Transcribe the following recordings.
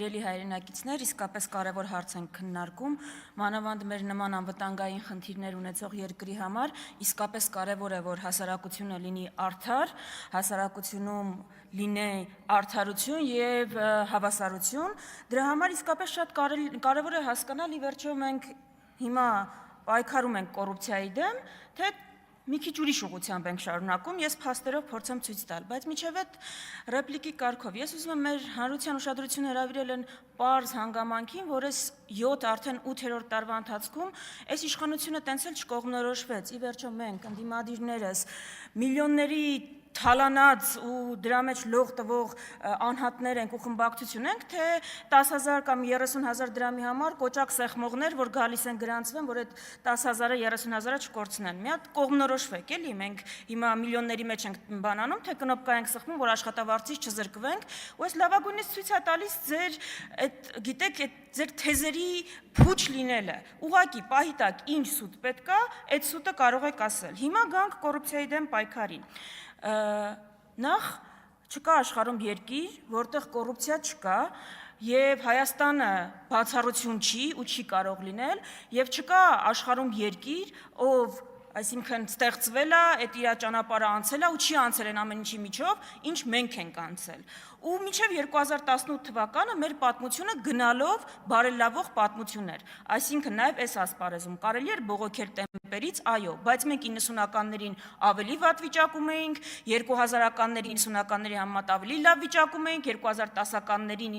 Սիրելի հայրենակիցներ, իսկապես կարևոր հարց ենք քննարկում, մանավանդ մեր նման անվտանգային խնդիրներ ունեցող երկրի համար, իսկապես կարևոր է, որ հասարակությունը լինի արդար, հասարակությունում լինի արդարություն եւ հավասարություն, դրա համար իսկապես շատ կարևոր է հասկանալ, ի վերջո մենք հիմա պայքարում ենք կոռուպցիայի դեմ, թե մի քիչ ուրիշ ուղղությամբ ենք շարունակում, ես փաստերով փորձեմ ցույց տալ, բայց միջև այդ ռեպլիկի կարգով ես ուզում եմ մեր հանրության ուշադրությունը հրավիրել են պարզ հանգամանքին, որ այս 7 արդեն 8-րդ տարվա ընթացքում այս իշխանությունը տենց էլ չկողմնորոշվեց, ի վերջո մենք ընդդիմադիրներս միլիոնների թալանած ու դրա մեջ լող տվող անհատներ ենք ու խմբակցություն ենք, թե 10,000 կամ 30,000 դրամի համար կոճակ սեղմողներ, որ գալիս են գրանցվեն, որ այդ 10,000-ը 30,000-ը չկորցնեն։ Մի հատ կողմնորոշվեք, էլի, մենք հիմա միլիոնների մեջ ենք բանանում, թե կնոպկա ենք սեղմում, որ աշխատավարձից չզրկվենք, ու այս լավագույնից ցույց է տալիս ձեր այդ, գիտեք, այդ ձեր թեզերի փուչ լինելը։ Ուղղակի պահի տակ ինչ սուտ պետք է, այդ սուտը կարող եք ասել։ Հիմա գանք կոռուպցիայի դեմ պայքարին։ Նախ չկա աշխարհում երկիր, որտեղ կոռուպցիա չկա, եւ Հայաստանը բացառություն չի ու չի կարող լինել, եւ չկա աշխարհում երկիր, ով այսինքն ստեղծվել է, այդ իր ճանապարհը անցել է ու չի անցել են ամեն ինչի միջով, ինչ մենք ենք անցել։ Ու մինչև 2018 թվականը մեր պատմությունը գնալով բարելավող պատմություն էր։ Այսինքն նաև այս ասպարեզում կարելի էր բողոքել տեմպերից, այո, բայց մենք 90-ականներին ավելի վատ վիճակում էինք, 2000-ականների 90-ականների համեմատ ավելի լավ վիճակում էինք, 2010-ականներին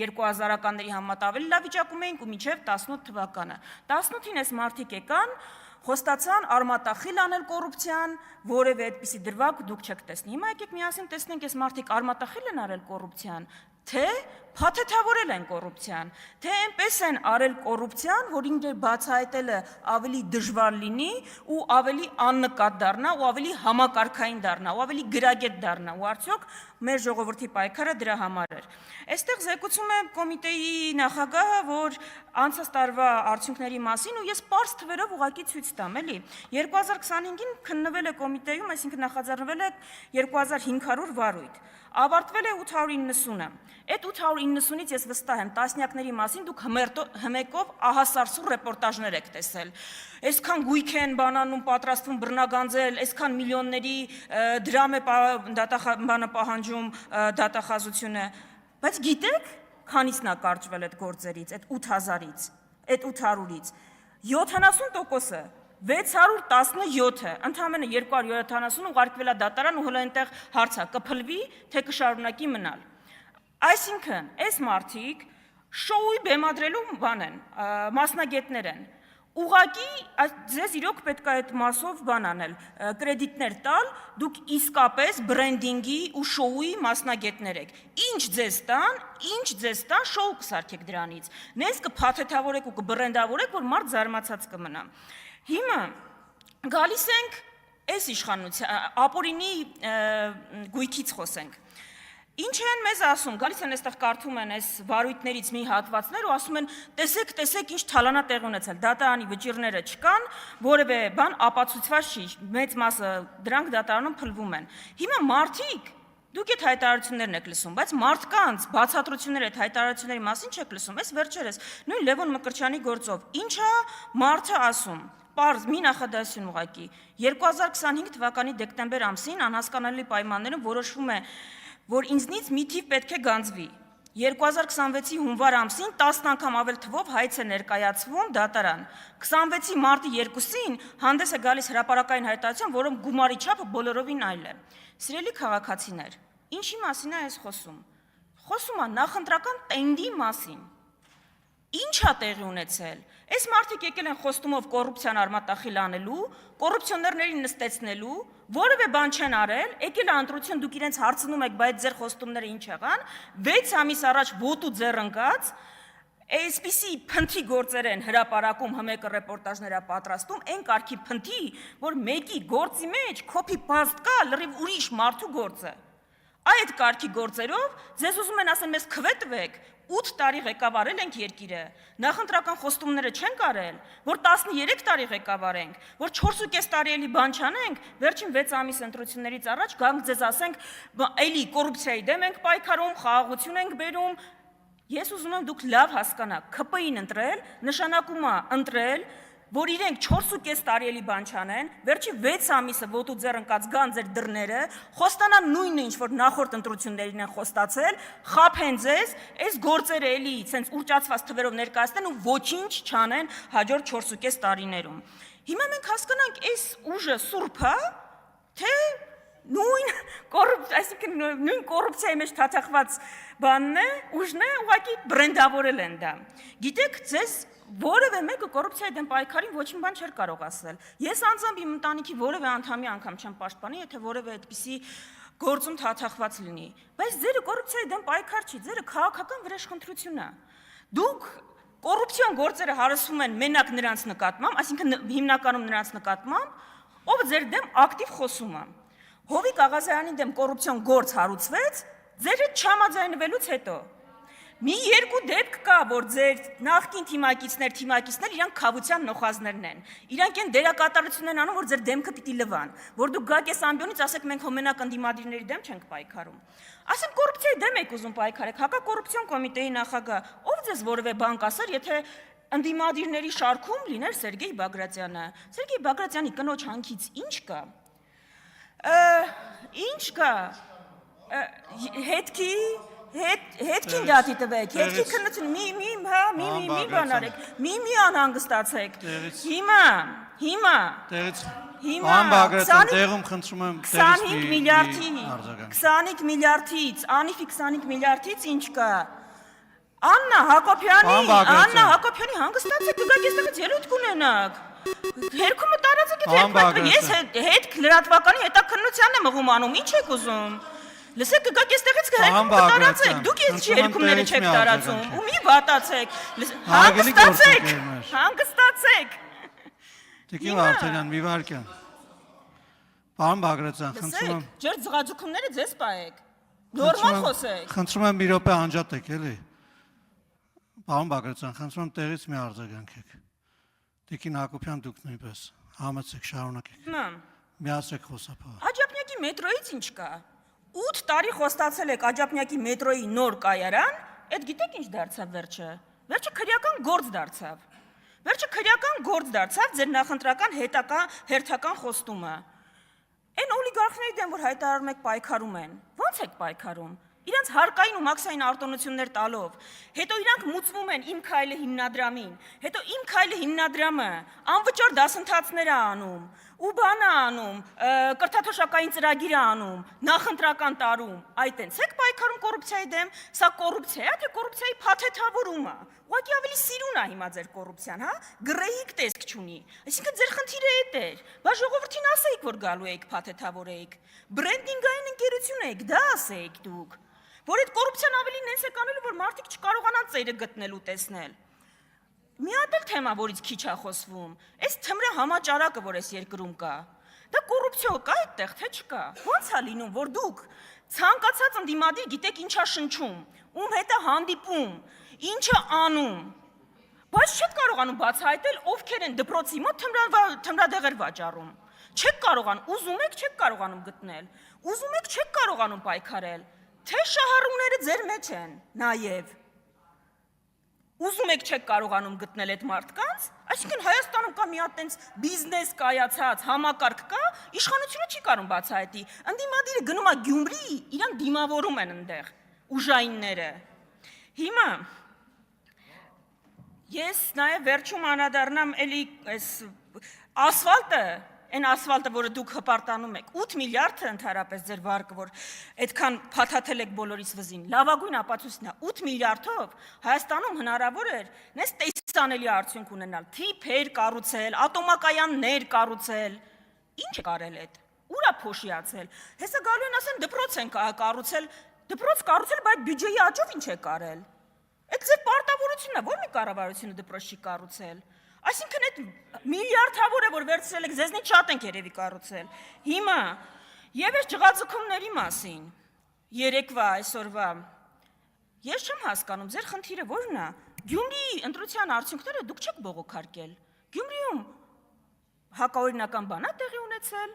2000-ականների համեմատ ավելի լավ վիճակում էինք ու մինչև 18 թվականը։ 18-ին այս մարդիկ եկան, խոստացան արմատախիլ անել կոռուպցիան, որևէ այդպիսի դրվագ դուք չեք տեսնի։ Հիմա եկեք միասին տեսնենք, այս մարդիկ արմատախիլ են արել կոռուպցիան, թե փաթեթավորել են կոռուպցիան, թե այնպես են արել կոռուպցիան, որ ինքն բացահայտելը ավելի դժվար լինի ու ավելի աննկատ դառնա ու ավելի համակարգային դառնա ու ավելի գրագետ դառնա ու արդյոք մեր ժողովրդի պայքարը դրա համար էր։ Այստեղ զեկուցում է կոմիտեի նախագահը, որ անցած տարվա արդյունքների մասին ու ես պարզ թվերով ուղղակի ցույց տամ, էլի 2025-ին քննվել է կոմիտեում, այսինքն նախաձեռնվել է 2500 վարույթ, ավարտվել է 890-ը։ Այդ 890-ից ես վստահ եմ տասնյակների մասին դուք հմեկով ահասարսուռ ռեպորտաժներ եք տեսել։ Այսքան գույք են բանանում պատրաստվում բռնագանձել, այսքան միլիոնների դրամ է բանը պահանջում դատախազությունը, բայց գիտեք, քանից նա կարճվել այդ գործերից, այդ 8000-ից, այդ 800-ից, 70%-ը 617-ը, ընդամենը 270 ուղարկվել է դատարան ու հələ այնտեղ հարցա կփլվի, թե կշարունակի մնալ։ Այսինքն, այս մարդիկ շոուի բեմադրելու բան են, մասնագետներ են։ Ուղղակի ձեզ իրոք պետք է այդ մասով բան անել, կրեդիտներ տալ, դուք իսկապես բրենդինգի ու շոուի մասնագետներ եք։ Ինչ ձեզ տան, շոու կսարքեք դրանից։ Նենց կփաթեթավորեք ու կբրենդավորեք, որ մարդ զարմացած կմնա։ Հիմա գալիս ենք այս իշխանության, ապօրինի գույքից խոսենք։ Ինչ են մեզ ասում, գալիս են այստեղ կարդում են այս վարույթներից մի հատվածներ ու ասում են տեսեք ինչ թալանա տեղ ունեցել, դատարանի վճիռները չկան, որևէ բան ապացուցված չի, մեծ մասը դրանք դատարանում փլվում են։ Հիմա մարդիկ, դուք այդ հայտարարություններն եք լսում, բայց մարդկանց բացատրությունները այդ հայտարարությունների մասին չեք լսում, այս վերջերս նույն Լևոն Մկրտչյանի գործով, ինչա մարդը ասում։ Պարզ մի նախադասություն ուղղակի 2025 թվականի դեկտեմբեր ամսին անհասկանալի պայմաններում որոշվում է, որ ինձնից մի թիվ պետք է գանձվի։ 2026-ի հունվար ամսին 10 անգամ ավել թվով հայց է ներկայացվում դատարան։ 26-ի մարտի 2-ին հանդես է գալիս հրապարակային հայտարարություն, որում գումարի չափը բոլորովին այլ է։ Սիրելի քաղաքացիներ, ինչի մասին է այս խոսում։ Խոսում է նախընտրական տենդի մասին։ Ինչ է տեղի ունեցել։ Այս մարդիկ եկել են խոստումով կոռուպցիան արմատախիլ անելու, կոռուպցիոներներին նստեցնելու, որևէ բան չեն արել, եկել է ընտրություն, դուք իրենց հարցնում եք, բայց ձեր խոստումները ինչ եղան, 6 ամիս առաջ ոտու ձեռ ընկած, այսպիսի փնթի գործեր են հրապարակում, հմեկը ռեպորտաժներ է պատրաստում, այն կարգի փնթի, որ մեկի գործի մեջ copy paste կա, լրիվ ուրիշ մարդու գործը։ Այդ կարգի գործերով ձեզ ուզում են ասեն, մեզ քվետվեք, 8 տարի ղեկավարել ենք երկիրը, նախընտրական խոստումները չենք արել, որ 13 տարի ղեկավարենք, որ 4.5 տարի էլի բան չանենք, վերջին 6 ամիս ընտրություններից առաջ գանք ձեզ ասենք, էլի կոռուպցիայի դեմ ենք պայքարում, խաղաղություն ենք բերում, Ես ուզում եմ դուք լավ հասկանաք, ՔՊԻ-ն ընտրել, նշանակում է ընտրել, որ իրենք 4.5 տարի էլի բան չանեն, վերջի 6 ամիսը ոտու ձեռ ընկած գան ձեր դռները, խոստանան նույնը, ինչ որ նախորդ ընտրություններին են խոստացել, խաբեն ձեզ, այս գործերը էլի ցենց ուռճացված թվերով ներկայացնեն ու ոչինչ չանեն հաջորդ 4.5 տարիներում։ Հիմա մենք հասկանանք, այս ուժը սուրբ է, թե նույն այսինքն նույն կոռուպցիայի մեջ թաթախված բանն է, ուժն է, ուղղակի բրենդավորել են դա։ Գիտեք, ձեզ որևէ մեկը կոռուպցիայի դեմ պայքարին ոչ մի բան չէր կարող ասել։ Ես անձամբ իմ ընտանիքի որևէ անդամի անգամ չեմ պաշտպանի, եթե որևէ այդպիսի գործում թաթախված լինի։ Բայց ձերը կոռուպցիայի դեմ պայքար չի, ձերը քաղաքական վրեժխնդրություն է։ Դուք կոռուպցիոն գործերը հարսում են մենակ նրանց նկատմամբ, այսինքն հիմնականում նրանց նկատմամբ, ով ձեր դեմ ակտիվ խոսում է։ Հովիկ Աղազարյանի դեմ կոռուպցիոն գործ հարուցվեց, ձեր հետ չհամաձայնվելուց հետո։ Մի երկու դեպք կա, որ ձեր նախկին թիմակիցներ իրանք խավության նոխազներն են։ Իրանք են դերակատարություն են անում, որ ձեր դեմքը պիտի լվան, որ դուք գաք այս ամբիոնից ասեք մենք հոմենակ ընդդիմադիրների դեմ չենք պայքարում։ Ասենք կոռուպցիայի դեմ եք ուզում պայքարեք, հակակոռուպցիոն կոմիտեի նախագահ, ով ձեզ որևէ բան կասեր, եթե ընդդիմադիրների շարքում լիներ Սերգեյ Բագրատյանը։ Սերգեյ Բագրատյանի կնոջ հանքից ինչ կա։ Ինչ կա։ Հետքին դատի տվեք, հետքի քննություն, մի բան արեք, մի անհանգստացեք։ Հիմա 25 միլիարդից, անիվի 25 միլիարդից ինչ կա։ Աննա Հակոբյանի հանգստացեք, դուք այստեղից ելույթ կունենաք։ Հերքումը տարածեք, ես հետ լրատվականի հետաքննությանն եմ ըղում անում, ինչ եք ուզում։ Լսեք, գաք այստեղից հերքումը տարածեք, դուք ես հերքումները չեք տարածում, ու մի վատացեք, հանգստացեք։ Տիկին Վարդանյան, մի վարքյան։ Պարոն Բագրատյան, խնդրում եմ։ Ջեր ձղաձգումները ձեզ պահեք, նորմալ խոսեք։ Խնդրում եմ մի րոպե անջատեք, էլի։ Պարոն Բագրատյան, խնդրում եմ տեղից մի արձագանքեք։ Տիկին Հակոբյան, դուք նույնպես համեցեք, շարունակեք։ Միացեք խոսափողը։ Աջափնյակի մետրոից ինչ կա։ 8 տարի խոստացել եք Աջափնյակի մետրոյի նոր կայարան, այդ գիտեք ինչ դարձավ վերջը։ Վերջը քրեական գործ դարձավ ձեր նախընտրական հերթական խոստումը։ Այն օլիգարխների դեմ, որ հայտարարում եք պայքարում են, ո՞նց եք պայքարում։ Իրանց հարկային ու մաքսային արտոնություններ տալով, հետո իրանք մուծվում են Իմ քայլը հիմնադրամին, հետո Իմ քայլը հիմնադրամը անվճար դասընթացներ է անում, ու բան է անում, կրթաթոշակային ծրագիր է անում, նախընտրական տարում, այդ են ցեք պայքարում կոռուպցիայի դեմ, սա կոռուպցիա է, թե կոռուպցիայի փաթեթավորում է։ Ուղղակի ավելի սիրուն է հիմա ձեր կոռուպցիան, հա, գրեհիկ տեսք չունի։ Այսինքն ձեր խնդիրը էդ էր։ Բա ժողովրդին ասեիք, որ գալու եք փաթեթավորեիք, բրենդինգային ընկերություն եք, դա ասեիք դուք։ Որ այդ կոռուպցիան ավելի նենց է կանելու, որ մարդիկ չկարողանան ծայրը գտնել ու տեսնել։ Մի հատ էլ թեմա, որից քիչ է խոսվում, այս թմրը համաճարակը, որ այս երկրում կա, դա կոռուպցիա կա այդտեղ, թե չկա։ Ո՞նց է լինում, որ դուք ցանկացած ընդդիմադիր գիտեք ինչա շնչում, ում հետ է հանդիպում, ինչը անում, բայց չեք կարողանում բացահայտել ովքեր են դպրոցի մոտ թմրադեղեր վաճառում։ Չեք կարողանում, ուզում եք, չեք կարողանում գտնել, ուզում եք, չեք կարողանում պայքարել, թե շահառուները ձեր մեջ են նաև։ Ուզում եք չեք կարողանում գտնել այդ մարդկանց, այսինքն Հայաստանում կա մի հատ տենց բիզնես կայացած համակարգ կա, իշխանությունը չի կարող բացահայտի։ Ընդդիմադիրը գնում է Գյումրի, իրանք դիմավորում են այնտեղ ուժայինները։ Հիմա ես նաև վերջում անդրադառնամ էլի այս ասֆալտը, այն ասֆալտը, որը դուք հպարտանում եք, 8 միլիարդը ընդհանրապես ձեր վարկը, որ այդքան փաթաթել եք բոլորիս վզին, լավագույն ապացույցն է, 8 միլիարդով Հայաստանում հնարավոր էր նես տեսանելի արդյունք ունենալ, թիփեր կառուցել, ատոմակայաններ կառուցել, ինչ է կարել այդ, ուր է փոշիացել, հեսա գալու են ասեն դպրոց են կառուցել, բայց բյուջեի աճով ինչ է կարել, այդ ձեր պարտավորությունն է, որ մի կառավարությունը դպրոց չի կառուցել։ Այսինքն այդ միլիարդավոր է, որ վերցրել եք, ձեզնից շատ ենք երևի կառուցել։ Հիմա, եւ այս ջղաձգումների մասին, երեկվա, այսօրվա, ես չեմ հասկանում, ձեր խնդիրը ո՞րն է։ Գյումրիի ընտրության արդյունքները դուք չեք բողոքարկել։ Գյումրիում հակաօրինական բան է տեղի ունեցել։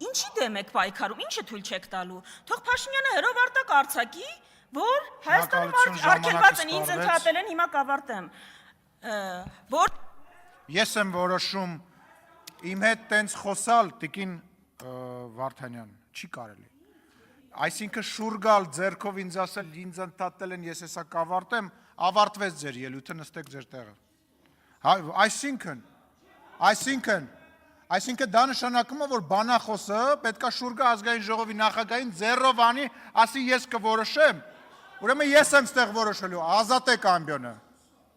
Ինչի դեմ եք պայքարում, ինչը թույլ չեք տալու։ Թող Փաշինյանը հրովարտակ արձակի, որ Հայաստանում արգելված են, ինձ ընդհատել են, հիմա կավարտեմ, որ Ես եմ որոշում իմ հետ տենց խոսալ տիկին Վարդանյան, չի կարելի։ Այսինքն շուռ գալ ձեռքով ինձ ասել, ինձ ընդհատել են, ես հեսա կավարտեմ, ավարտվեց ձեր ելույթը, նստեք ձեր տեղը։ Այսինքն դա նշանակում է, որ բանախոսը պետքա շուռ գա ազգային ժողովի նախագահին ձեռով անի, ասի ես կորոշեմ, ուրեմն ես եմ ստեղ որոշելու, ազատեք ամբյոնը։